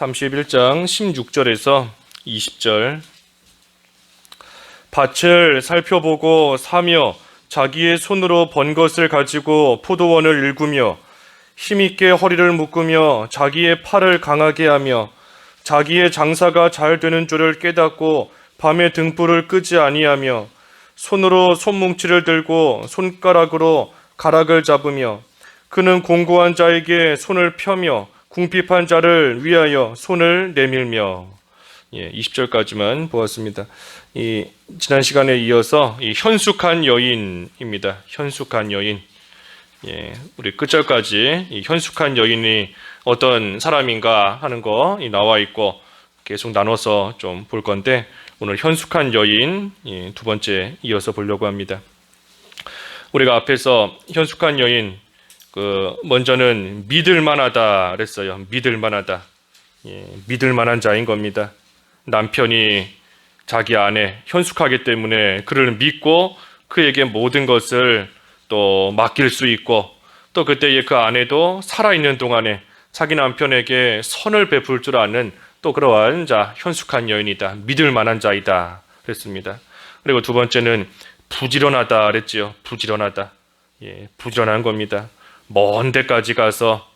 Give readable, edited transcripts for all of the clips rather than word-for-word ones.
31장 16절에서 20절. 밭을 살펴보고 사며 자기의 손으로 번 것을 가지고 포도원을 일구며 힘있게 허리를 묶으며 자기의 팔을 강하게 하며 자기의 장사가 잘 되는 줄을 깨닫고 밤에 등불을 끄지 아니하며 손으로 손뭉치를 들고 손가락으로 가락을 잡으며 그는 공고한 자에게 손을 펴며 궁핍한 자를 위하여 손을 내밀며. 20절까지만 보았습니다. 지난 시간에 이어서 현숙한 여인입니다. 현숙한 여인. 우리 끝절까지 이 현숙한 여인이 어떤 사람인가 하는 거 나와 있고 계속 나눠서 좀 볼 건데, 오늘 현숙한 여인 두 번째 이어서 보려고 합니다. 우리가 앞에서 현숙한 여인, 먼저는 믿을 만하다 그랬어요. 믿을 만하다. 믿을 만한 자인 겁니다. 남편이 자기 아내 현숙하기 때문에 그를 믿고 그에게 모든 것을 또 맡길 수 있고, 또 그때의 그 아내도 살아있는 동안에 자기 남편에게 선을 베풀 줄 아는 또 그러한 자, 현숙한 여인이다. 믿을 만한 자이다 그랬습니다. 그리고 두 번째는 부지런하다 그랬지요. 부지런하다. 부지런한 겁니다. 먼 데까지 가서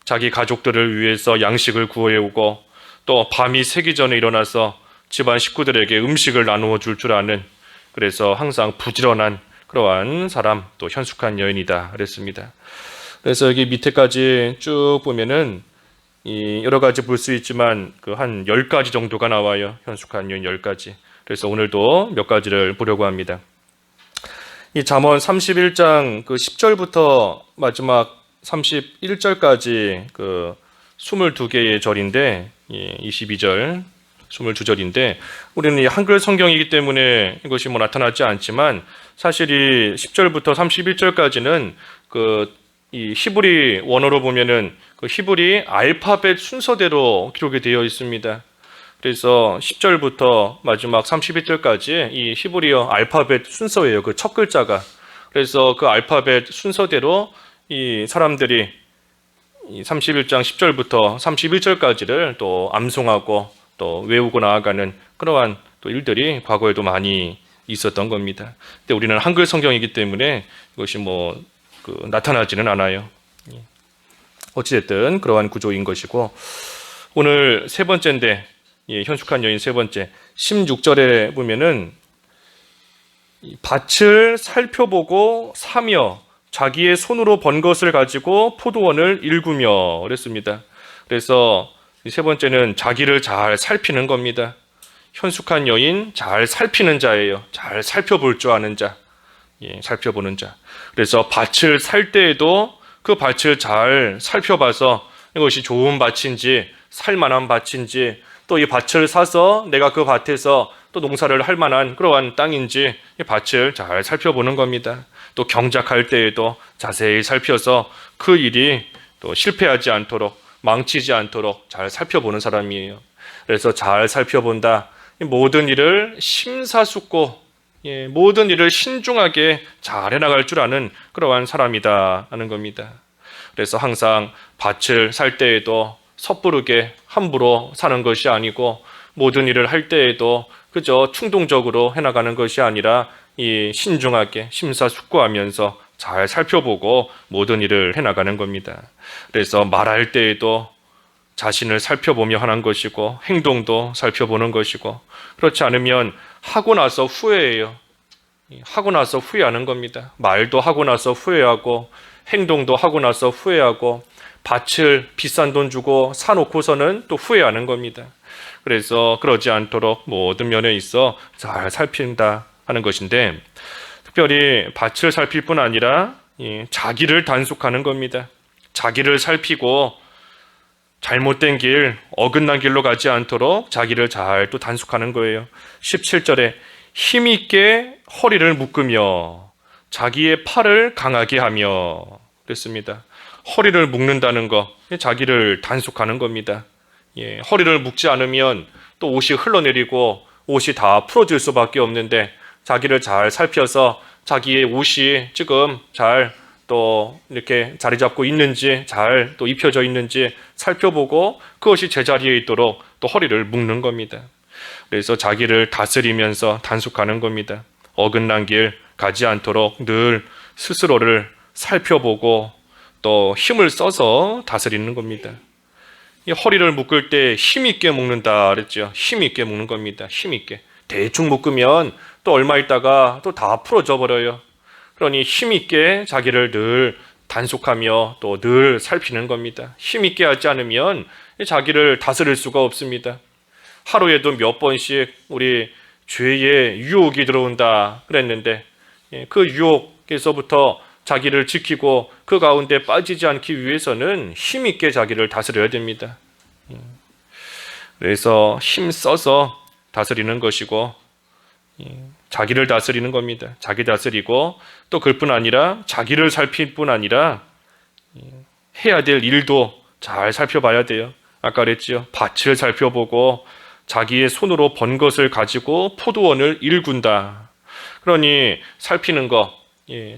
자기 가족들을 위해서 양식을 구해오고, 또 밤이 새기 전에 일어나서 집안 식구들에게 음식을 나누어 줄 줄 아는, 그래서 항상 부지런한 그러한 사람, 또 현숙한 여인이다 그랬습니다. 그래서 여기 밑에까지 쭉 보면은 여러 가지 볼 수 있지만 한 10가지 정도가 나와요. 현숙한 여인 10가지. 그래서 오늘도 몇 가지를 보려고 합니다. 이 잠언 31장 10절부터 마지막 31절까지 22개의 절인데, 22절, 22절인데, 우리는 이 한글 성경이기 때문에 이것이 나타나지 않지만, 사실 이 10절부터 31절까지는 이 히브리 원어로 보면은 히브리 알파벳 순서대로 기록이 되어 있습니다. 그래서 10절부터 마지막 31절까지 이 히브리어 알파벳 순서예요. 그 첫 글자가. 그래서 그 알파벳 순서대로 이 사람들이 이 31장 10절부터 31절까지를 또 암송하고 또 외우고 나아가는 그러한 또 일들이 과거에도 많이 있었던 겁니다. 근데 우리는 한글 성경이기 때문에 이것이 나타나지는 않아요. 어찌됐든 그러한 구조인 것이고, 오늘 세 번째인데, 현숙한 여인 세 번째, 16절에 보면은 밭을 살펴보고 사며 자기의 손으로 번 것을 가지고 포도원을 일구며 그랬습니다. 그래서 세 번째는 자기를 잘 살피는 겁니다. 현숙한 여인, 잘 살피는 자예요. 잘 살펴볼 줄 아는 자, 살펴보는 자. 그래서 밭을 살 때에도 그 밭을 잘 살펴봐서 이것이 좋은 밭인지 살만한 밭인지, 또 이 밭을 사서 내가 그 밭에서 또 농사를 할 만한 그러한 땅인지 이 밭을 잘 살펴보는 겁니다. 또 경작할 때에도 자세히 살펴서 그 일이 또 실패하지 않도록, 망치지 않도록 잘 살펴보는 사람이에요. 그래서 잘 살펴본다. 모든 일을 심사숙고, 모든 일을 신중하게 잘 해나갈 줄 아는 그러한 사람이다 하는 겁니다. 그래서 항상 밭을 살 때에도 섣부르게 함부로 사는 것이 아니고, 모든 일을 할 때에도 그저 충동적으로 해나가는 것이 아니라 신중하게 심사숙고하면서 잘 살펴보고 모든 일을 해나가는 겁니다. 그래서 말할 때에도 자신을 살펴보며 하는 것이고, 행동도 살펴보는 것이고, 그렇지 않으면 하고 나서 후회해요. 하고 나서 후회하는 겁니다. 말도 하고 나서 후회하고, 행동도 하고 나서 후회하고, 밭을 비싼 돈 주고 사놓고서는 또 후회하는 겁니다. 그래서 그러지 않도록 모든 면에 있어 잘 살핀다 하는 것인데, 특별히 밭을 살필 뿐 아니라 자기를 단속하는 겁니다. 자기를 살피고 잘못된 길, 어긋난 길로 가지 않도록 자기를 잘 또 단속하는 거예요. 17절에 힘있게 허리를 묶으며 자기의 팔을 강하게 하며 그랬습니다. 허리를 묶는다는 거, 자기를 단속하는 겁니다. 허리를 묶지 않으면 또 옷이 흘러내리고 옷이 다 풀어질 수밖에 없는데, 자기를 잘 살펴서 자기의 옷이 지금 잘 또 이렇게 자리 잡고 있는지, 잘 또 입혀져 있는지 살펴보고 그것이 제자리에 있도록 또 허리를 묶는 겁니다. 그래서 자기를 다스리면서 단속하는 겁니다. 어긋난 길 가지 않도록 늘 스스로를 살펴보고 또 힘을 써서 다스리는 겁니다. 이 허리를 묶을 때 힘있게 묶는다 그랬죠. 힘있게 묶는 겁니다. 힘있게. 대충 묶으면 또 얼마 있다가 또 다 풀어져 버려요. 그러니 힘있게 자기를 늘 단속하며 또 늘 살피는 겁니다. 힘있게 하지 않으면 자기를 다스릴 수가 없습니다. 하루에도 몇 번씩 우리 죄의 유혹이 들어온다 그랬는데 그 유혹에서부터 자기를 지키고 그 가운데 빠지지 않기 위해서는 힘있게 자기를 다스려야 됩니다. 그래서 힘 써서 다스리는 것이고 자기를 다스리는 겁니다. 자기 다스리고 또 그뿐 아니라 자기를 살필 뿐 아니라 해야 될 일도 잘 살펴봐야 돼요. 아까 그랬죠. 밭을 살펴보고 자기의 손으로 번 것을 가지고 포도원을 일군다. 그러니 살피는 것,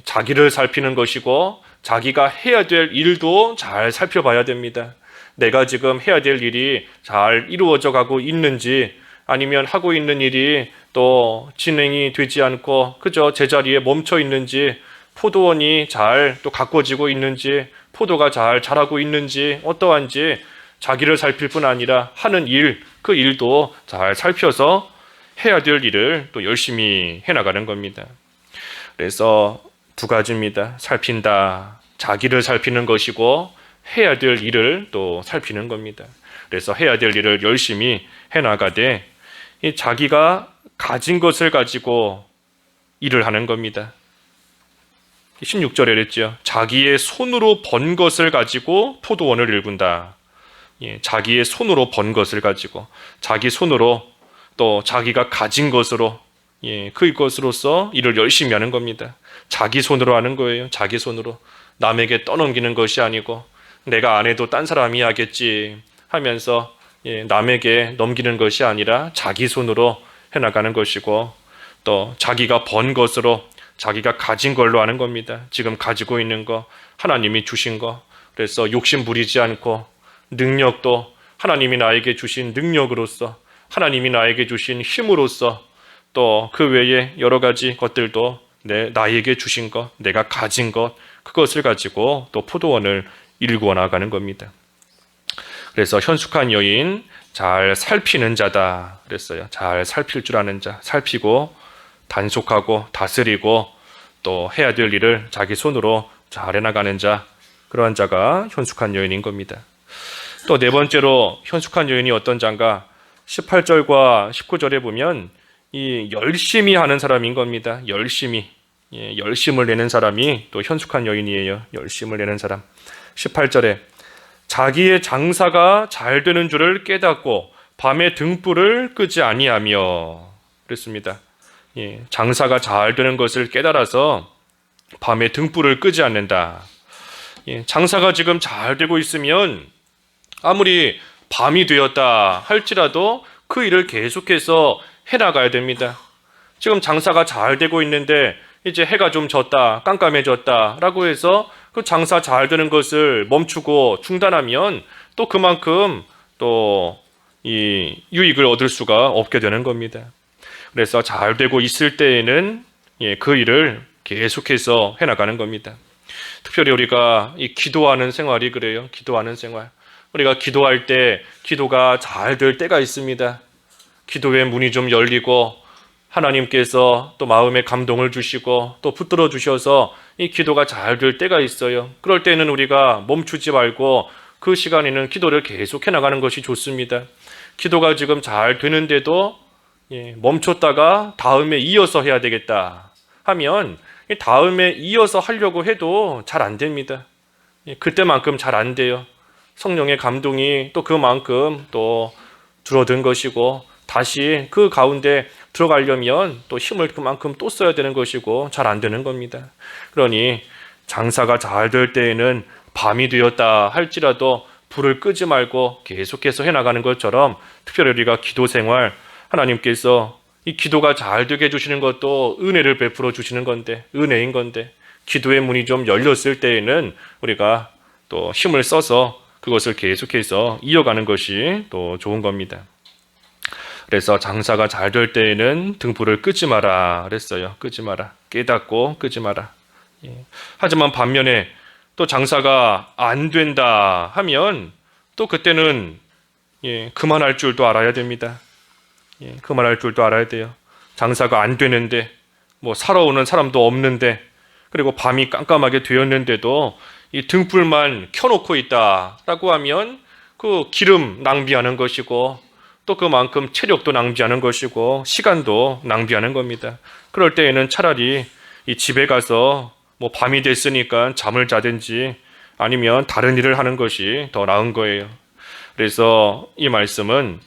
자기를 살피는 것이고 자기가 해야 될 일도 잘 살펴봐야 됩니다. 내가 지금 해야 될 일이 잘 이루어져 가고 있는지 아니면 하고 있는 일이 또 진행이 되지 않고 그저 제자리에 멈춰 있는지 포도원이 잘 또 가꿔지고 있는지 포도가 잘 자라고 있는지 어떠한지 자기를 살필 뿐 아니라 하는 일, 그 일도 잘 살펴서 해야 될 일을 또 열심히 해나가는 겁니다. 그래서 두 가지입니다. 살핀다. 자기를 살피는 것이고 해야 될 일을 또 살피는 겁니다. 그래서 해야 될 일을 열심히 해나가되 이 자기가 가진 것을 가지고 일을 하는 겁니다. 16절에 그랬죠. 자기의 손으로 번 것을 가지고 포도원을 일군다. 자기의 손으로 번 것을 가지고 자기 손으로 또 자기가 가진 것으로 그것으로서 일을 열심히 하는 겁니다. 자기 손으로 하는 거예요. 자기 손으로. 남에게 떠넘기는 것이 아니고 내가 안 해도 딴 사람이 하겠지 하면서 남에게 넘기는 것이 아니라 자기 손으로 해나가는 것이고 또 자기가 번 것으로 자기가 가진 걸로 하는 겁니다. 지금 가지고 있는 거 하나님이 주신 거 그래서 욕심 부리지 않고 능력도 하나님이 나에게 주신 능력으로서 하나님이 나에게 주신 힘으로써 또 그 외에 여러 가지 것들도 나에게 주신 것 내가 가진 것 그것을 가지고 또 포도원을 일구어 나가는 겁니다. 그래서 현숙한 여인 잘 살피는 자다 그랬어요. 잘 살필 줄 아는 자, 살피고 단속하고 다스리고 또 해야 될 일을 자기 손으로 잘 해나가는 자, 그러한 자가 현숙한 여인인 겁니다. 또 네 번째로 현숙한 여인이 어떤 자인가? 18절과 19절에 보면 이 열심히 하는 사람인 겁니다. 열심히. 열심을 내는 사람이 또 현숙한 여인이에요. 열심을 내는 사람. 18절에 자기의 장사가 잘 되는 줄을 깨닫고 밤에 등불을 끄지 아니하며 그랬습니다. 장사가 잘 되는 것을 깨달아서 밤에 등불을 끄지 않는다. 장사가 지금 잘 되고 있으면 아무리 밤이 되었다 할지라도 그 일을 계속해서 해나가야 됩니다. 지금 장사가 잘 되고 있는데 이제 해가 좀 졌다, 깜깜해졌다 라고 해서 그 장사 잘 되는 것을 멈추고 중단하면 또 그만큼 또 이 유익을 얻을 수가 없게 되는 겁니다. 그래서 잘 되고 있을 때에는 그 일을 계속해서 해나가는 겁니다. 특별히 우리가 이 기도하는 생활이 그래요. 기도하는 생활. 우리가 기도할 때 기도가 잘 될 때가 있습니다. 기도의 문이 좀 열리고 하나님께서 또 마음에 감동을 주시고 또 붙들어 주셔서 이 기도가 잘 될 때가 있어요. 그럴 때는 우리가 멈추지 말고 그 시간에는 기도를 계속 해나가는 것이 좋습니다. 기도가 지금 잘 되는데도 멈췄다가 다음에 이어서 해야 되겠다 하면 다음에 이어서 하려고 해도 잘 안 됩니다. 그때만큼 잘 안 돼요. 성령의 감동이 또 그만큼 또 줄어든 것이고 다시 그 가운데 들어가려면 또 힘을 그만큼 또 써야 되는 것이고 잘 안 되는 겁니다. 그러니 장사가 잘 될 때에는 밤이 되었다 할지라도 불을 끄지 말고 계속해서 해나가는 것처럼 특별히 우리가 기도 생활 하나님께서 이 기도가 잘 되게 해주시는 것도 은혜를 베풀어 주시는 건데 은혜인 건데 기도의 문이 좀 열렸을 때에는 우리가 또 힘을 써서 그것을 계속해서 이어가는 것이 또 좋은 겁니다. 그래서 장사가 잘 될 때에는 등불을 끄지 마라 그랬어요. 끄지 마라. 깨닫고 끄지 마라. 하지만 반면에 또 장사가 안 된다 하면 또 그때는 그만할 줄도 알아야 됩니다. 그만할 줄도 알아야 돼요. 장사가 안 되는데 뭐 사러 오는 사람도 없는데 그리고 밤이 깜깜하게 되었는데도 이 등불만 켜놓고 있다라고 하면 그 기름 낭비하는 것이고 또 그만큼 체력도 낭비하는 것이고 시간도 낭비하는 겁니다. 그럴 때에는 차라리 이 집에 가서 뭐 밤이 됐으니까 잠을 자든지 아니면 다른 일을 하는 것이 더 나은 거예요. 그래서 이 말씀은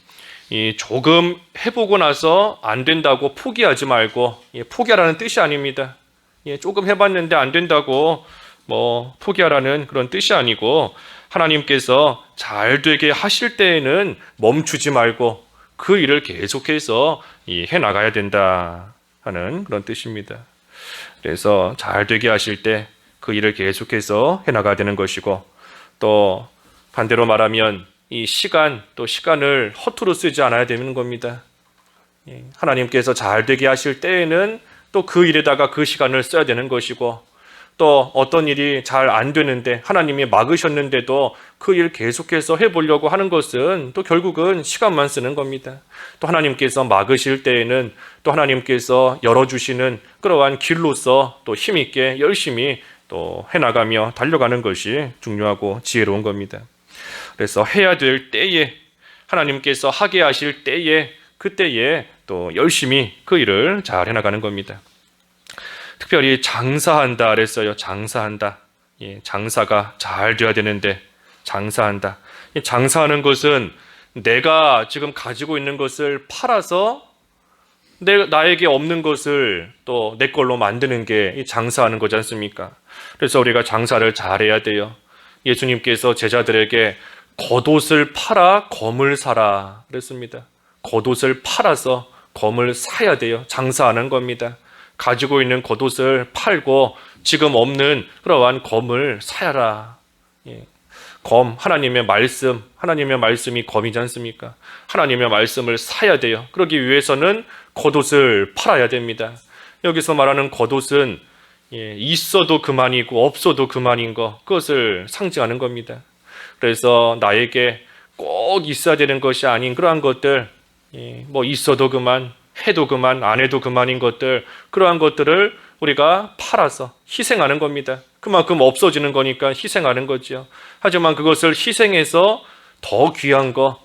조금 해보고 나서 안 된다고 포기하지 말고, 포기하라는 뜻이 아닙니다. 조금 해봤는데 안 된다고 뭐 포기하라는 그런 뜻이 아니고, 하나님께서 잘 되게 하실 때에는 멈추지 말고 그 일을 계속해서 해나가야 된다 하는 그런 뜻입니다. 그래서 잘 되게 하실 때 그 일을 계속해서 해나가야 되는 것이고, 또 반대로 말하면 이 시간, 또 시간을 허투루 쓰지 않아야 되는 겁니다. 하나님께서 잘 되게 하실 때에는 또 그 일에다가 그 시간을 써야 되는 것이고, 또 어떤 일이 잘 안 되는데 하나님이 막으셨는데도 그 일 계속해서 해보려고 하는 것은 또 결국은 시간만 쓰는 겁니다. 또 하나님께서 막으실 때에는 또 하나님께서 열어주시는 그러한 길로서 또 힘있게 열심히 또 해나가며 달려가는 것이 중요하고 지혜로운 겁니다. 그래서 해야 될 때에, 하나님께서 하게 하실 때에, 그때에 또 열심히 그 일을 잘 해나가는 겁니다. 특별히 장사한다 그랬어요. 장사한다. 장사가 잘 돼야 되는데 장사한다. 장사하는 것은 내가 지금 가지고 있는 것을 팔아서 나에게 없는 것을 또 내 걸로 만드는 게 장사하는 거지 않습니까? 그래서 우리가 장사를 잘해야 돼요. 예수님께서 제자들에게 겉옷을 팔아 검을 사라 그랬습니다. 겉옷을 팔아서 검을 사야 돼요. 장사하는 겁니다. 가지고 있는 겉옷을 팔고 지금 없는 그러한 검을 사야라. 검, 하나님의 말씀이 검이지 않습니까? 하나님의 말씀을 사야 돼요. 그러기 위해서는 겉옷을 팔아야 됩니다. 여기서 말하는 겉옷은 있어도 그만이고 없어도 그만인 것, 그것을 상징하는 겁니다. 그래서 나에게 꼭 있어야 되는 것이 아닌 그러한 것들, 뭐 있어도 그만, 해도 그만, 안 해도 그만인 것들, 그러한 것들을 우리가 팔아서 희생하는 겁니다. 그만큼 없어지는 거니까 희생하는 거지요. 하지만 그것을 희생해서 더 귀한 거,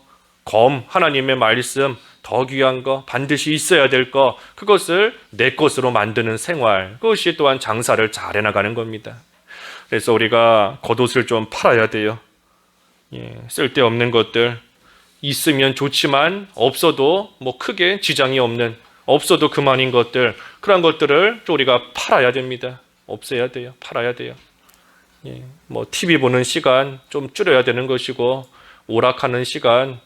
하나님의 말씀, 더 귀한 거, 반드시 있어야 될 거, 그것을 내 것으로 만드는 생활, 그것이 또한 장사를 잘 해나가는 겁니다. 그래서 우리가 겉옷을 좀 팔아야 돼요. 쓸데없는 것들, 있으면 좋지만 없어도 뭐 크게 지장이 없는, 없어도 그만인 것들, 그런 것들을 좀 우리가 팔아야 됩니다. 없애야 돼요. 팔아야 돼요. 뭐 TV 보는 시간 좀 줄여야 되는 것이고, 오락하는 시간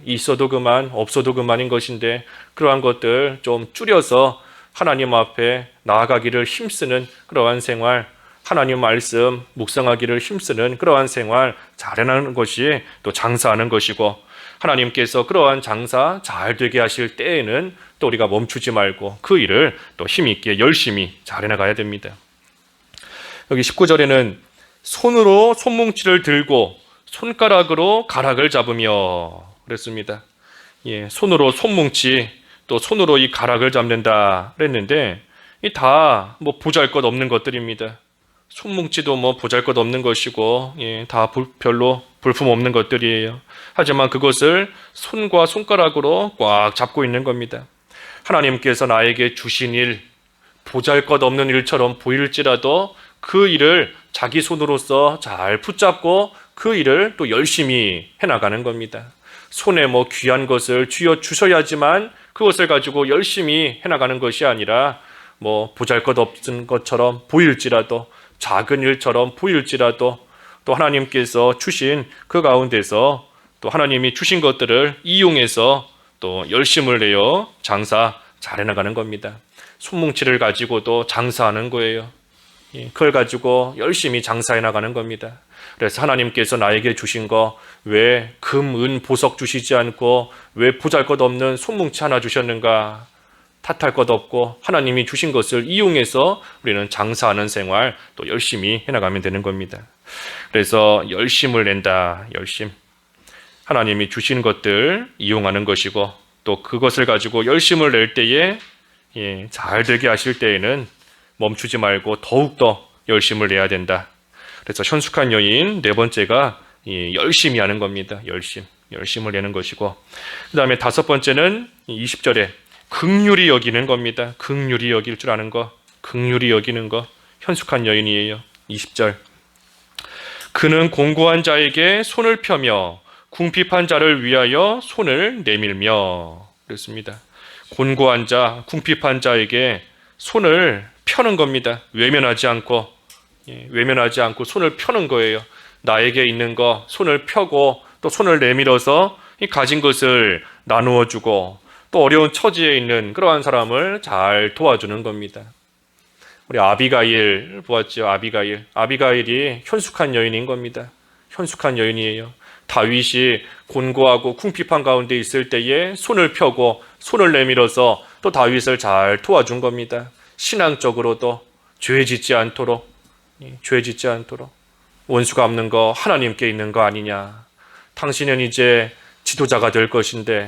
있어도 그만, 없어도 그만인 것인데, 그러한 것들 좀 줄여서 하나님 앞에 나아가기를 힘쓰는 그러한 생활, 하나님 말씀 묵상하기를 힘쓰는 그러한 생활 잘 해나가는 것이 또 장사하는 것이고, 하나님께서 그러한 장사 잘 되게 하실 때에는 또 우리가 멈추지 말고 그 일을 또 힘있게 열심히 잘 해나가야 됩니다. 여기 19절에는 손으로 손뭉치를 들고 손가락으로 가락을 잡으며 그랬습니다. 손으로 손뭉치, 또 손으로 이 가락을 잡는다 그랬는데, 이 다 뭐 보잘것없는 것들입니다. 손뭉치도 뭐 보잘것없는 것이고, 다 별로 볼품없는 것들이에요. 하지만 그것을 손과 손가락으로 꽉 잡고 있는 겁니다. 하나님께서 나에게 주신 일, 보잘것없는 일처럼 보일지라도 그 일을 자기 손으로서 잘 붙잡고 그 일을 또 열심히 해나가는 겁니다. 손에 뭐 귀한 것을 쥐어 주셔야지만 그것을 가지고 열심히 해나가는 것이 아니라, 뭐 보잘것없는 것처럼 보일지라도, 작은 일처럼 보일지라도 또 하나님께서 주신 그 가운데서 또 하나님이 주신 것들을 이용해서 또 열심을 내어 장사 잘 해나가는 겁니다. 손뭉치를 가지고도 장사하는 거예요. 그걸 가지고 열심히 장사해 나가는 겁니다. 그래서 하나님께서 나에게 주신 거 왜 금, 은, 보석 주시지 않고 왜 보잘것없는 손뭉치 하나 주셨는가? 탓할 것 없고 하나님이 주신 것을 이용해서 우리는 장사하는 생활 또 열심히 해나가면 되는 겁니다. 그래서 열심을 낸다. 열심. 하나님이 주신 것들 이용하는 것이고 또 그것을 가지고 열심을 낼 때에 잘 되게 하실 때에는 멈추지 말고 더욱더 열심을 내야 된다. 그래서 현숙한 여인 네 번째가 열심히 하는 겁니다. 열심을 내는 것이고 그 다음에 다섯 번째는 20절에 긍휼히 여기는 겁니다. 긍휼히 여길 줄 아는 거, 긍휼히 여기는 거 현숙한 여인이에요. 20절 그는 공고한 자에게 손을 펴며 궁핍한 자를 위하여 손을 내밀며 그랬습니다. 곤고한 자, 궁핍한 자에게 손을 펴는 겁니다. 외면하지 않고 손을 펴는 거예요. 나에게 있는 거 손을 펴고 또 손을 내밀어서 가진 것을 나누어 주고 또 어려운 처지에 있는 그러한 사람을 잘 도와주는 겁니다. 우리 아비가일 보았죠. 아비가일이 현숙한 여인인 겁니다. 현숙한 여인이에요. 다윗이 곤고하고 궁핍한 가운데 있을 때에 손을 펴고 손을 내밀어서 또 다윗을 잘 도와준 겁니다. 신앙적으로도 죄 짓지 않도록 원수가 없는 거 하나님께 있는 거 아니냐. 당신은 이제 지도자가 될 것인데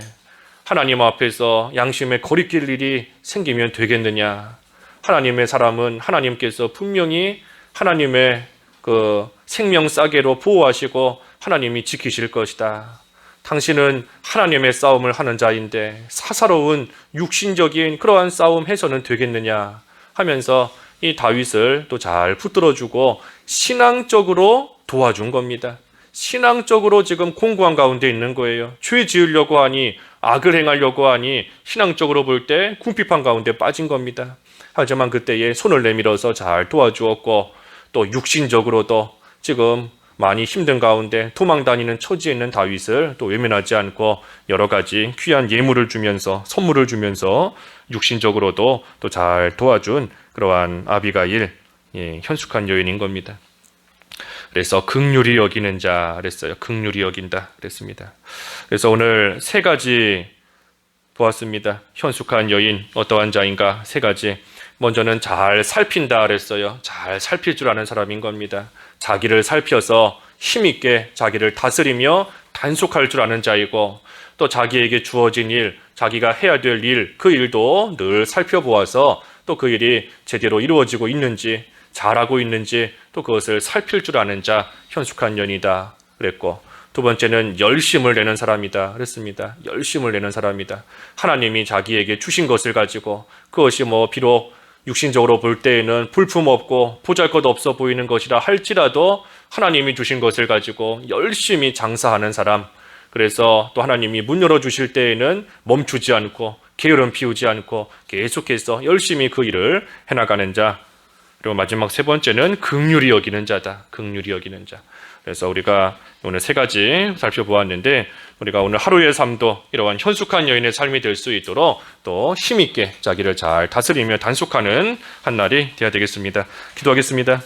하나님 앞에서 양심의 거리낄 일이 생기면 되겠느냐. 하나님의 사람은 하나님께서 분명히 하나님의 그 생명 싸개로 보호하시고 하나님이 지키실 것이다. 당신은 하나님의 싸움을 하는 자인데 사사로운 육신적인 그러한 싸움 해서는 되겠느냐 하면서 이 다윗을 또 잘 붙들어주고 신앙적으로 도와준 겁니다. 신앙적으로 지금 공고한 가운데 있는 거예요. 죄 지으려고 하니 악을 행하려고 하니 신앙적으로 볼 때 궁핍한 가운데 빠진 겁니다. 하지만 그때에 손을 내밀어서 잘 도와주었고 또 육신적으로도 지금 많이 힘든 가운데 도망 다니는 처지에 있는 다윗을 또 외면하지 않고 여러 가지 귀한 예물을 주면서 선물을 주면서 육신적으로도 또 잘 도와준 그러한 아비가일 현숙한 여인인 겁니다. 그래서 긍휼히 여기는 자 그랬어요. 긍휼히 여긴다 그랬습니다. 그래서 오늘 세 가지 보았습니다. 현숙한 여인 어떠한 자인가 세 가지. 먼저는 잘 살핀다 그랬어요. 잘 살필 줄 아는 사람인 겁니다. 자기를 살펴서 힘있게 자기를 다스리며 단속할 줄 아는 자이고 또 자기에게 주어진 일, 자기가 해야 될 일, 그 일도 늘 살펴보아서 또 그 일이 제대로 이루어지고 있는지 잘하고 있는지 또 그것을 살필 줄 아는 자 현숙한 여인이다 그랬고 두 번째는 열심을 내는 사람이다 그랬습니다. 열심을 내는 사람이다. 하나님이 자기에게 주신 것을 가지고 그것이 비록 육신적으로 볼 때에는 볼품없고 보잘것없어 보이는 것이라 할지라도 하나님이 주신 것을 가지고 열심히 장사하는 사람. 그래서 또 하나님이 문 열어주실 때에는 멈추지 않고 게으름 피우지 않고 계속해서 열심히 그 일을 해나가는 자. 그리고 마지막 세 번째는 긍휼히 여기는 자다. 긍휼히 여기는 자. 그래서 우리가 오늘 세 가지 살펴보았는데 우리가 오늘 하루의 삶도 이러한 현숙한 여인의 삶이 될 수 있도록 또 힘있게 자기를 잘 다스리며 단속하는 한 날이 되어야 되겠습니다. 기도하겠습니다.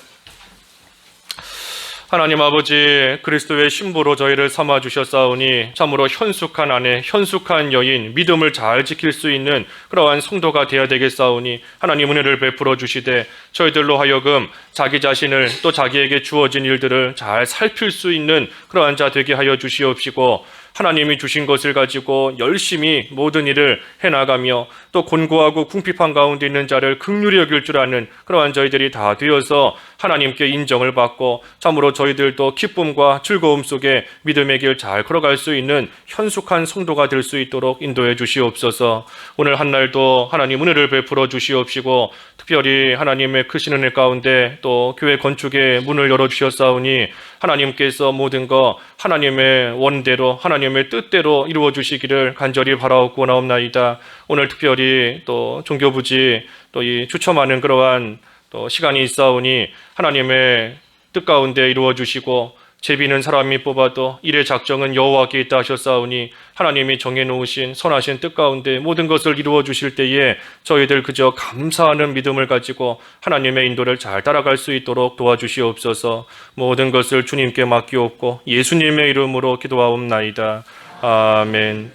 하나님 아버지 그리스도의 신부로 저희를 삼아주셨사오니 참으로 현숙한 아내, 현숙한 여인, 믿음을 잘 지킬 수 있는 그러한 성도가 되어야 되겠사오니 하나님 은혜를 베풀어 주시되 저희들로 하여금 자기 자신을 또 자기에게 주어진 일들을 잘 살필 수 있는 그러한 자 되게 하여 주시옵시고 하나님이 주신 것을 가지고 열심히 모든 일을 해나가며 또 곤고하고 궁핍한 가운데 있는 자를 긍휼히 여길 줄 아는 그러한 저희들이 다 되어서 하나님께 인정을 받고 참으로 저희들도 기쁨과 즐거움 속에 믿음의 길 잘 걸어갈 수 있는 현숙한 성도가 될 수 있도록 인도해 주시옵소서. 오늘 한 날도 하나님 은혜를 베풀어 주시옵시고 특별히 하나님의 크신 은혜 가운데 또 교회 건축의 문을 열어주셨사오니 하나님께서 모든 것 하나님의 원대로 하나님의 뜻대로 이루어 주시기를 간절히 바라옵고 나옵나이다. 오늘 특별히 또 종교부지 또 이 추첨하는 그러한 또 시간이 있사오니 하나님의 뜻 가운데 이루어 주시고 제비는 사람이 뽑아도 일의 작정은 여호와께 있다 하셨사오니 하나님이 정해놓으신 선하신 뜻 가운데 모든 것을 이루어 주실 때에 저희들 그저 감사하는 믿음을 가지고 하나님의 인도를 잘 따라갈 수 있도록 도와주시옵소서. 모든 것을 주님께 맡기옵고 예수님의 이름으로 기도하옵나이다. 아멘.